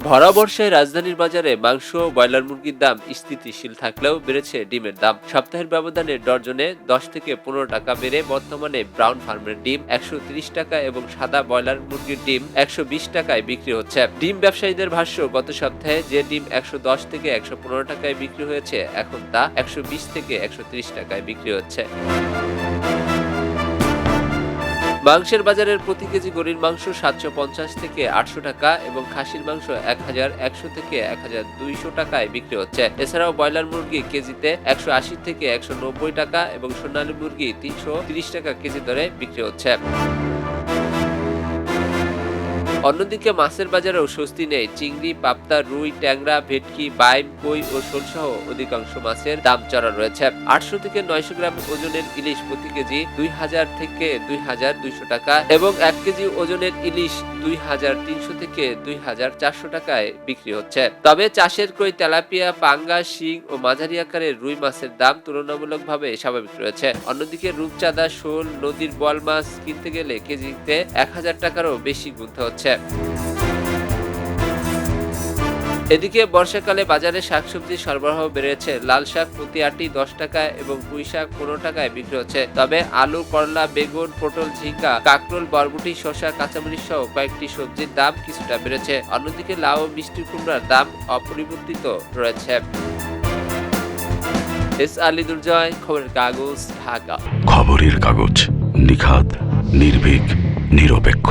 ভরা বর্ষায় রাজধানীর বাজারে মাংস ও ব্রয়লার মুরগির দাম স্থিতিশীল থাকলেও বেড়েছে ডিমের দাম। সপ্তাহের ব্যবধানে ডজনে 10 থেকে 15 টাকা বেড়ে বর্তমানে ব্রাউন ফার্মের ডিম 130 টাকা এবং সাদা ব্রয়লার মুরগির ডিম 120 টাকায় বিক্রি হচ্ছে। ডিম ব্যবসায়ীদের ভাষ্য, গত সপ্তাহে যে ডিম 110 থেকে 115 টাকায় বিক্রি হয়েছে, এখন তা 120 থেকে 130 টাকায় বিক্রি হচ্ছে। মাংসের বাজারের প্রতি কেজি গরুর মাংস 750 থেকে 800 টাকা এবং খাসির মাংস 1100 থেকে 1200 টাকায় বিক্রি হচ্ছে। এছাড়াও ব্রয়লার মুরগি কেজিতে 180 থেকে 190 টাকা এবং সোনালী মুরগি 330 টাকা কেজি দরে বিক্রি হচ্ছে। অন্যদিকে মাছের বাজারেও স্বস্তি নেই। চিংড়ি, পাবদা, রুই, ট্যাংরা, ভেটকি, বাইম, কই ও শোলসহ অধিকাংশ মাছের দাম চড়া রয়েছে। 800 থেকে 900 গ্রাম ওজনের ইলিশ প্রতি কেজি 2000 থেকে 2200 টাকা এবং 1 কেজি ওজনের ইলিশ 2300 থেকে 2400 টাকায় বিক্রি হচ্ছে। তবে চাষের কই, তেলাপিয়া, পাঙ্গাস, শিং ও মাঝারি আকারের রুই মাছের দাম তুলনামূলকভাবে স্বাভাবিক রয়েছে। অন্যদিকে রূপচাঁদা, শোল, নদীর বোয়াল মাছ কিনতে গেলে কেজিতে 1000 টাকারও বেশি গুনতে হচ্ছে। এদিকে বর্ষাকালে বাজারে শাকসবজির সরবরাহ বেড়েছে। লাল শাক প্রতি আটি 10 টাকা এবং পুঁই শাক 15 টাকায় বিক্রি হচ্ছে। তবে আলু, করলা, বেগুন, পটল, ঝিঙ্গা, কাকরোল, বরবটি, শসা, কাঁচামরিচ সহ কয়েকটি সবজির দাম কিছুটা বেড়েছে। অন্যদিকে লাউ ও মিষ্টি কুমড়ার দাম অপরিবর্তিত রয়েছে। আলী দুর্জয়, খবরের কাগজ, ঢাকা। খবরের কাগজ, নিখাত, নির্ভীক, নিরপেক্ষ।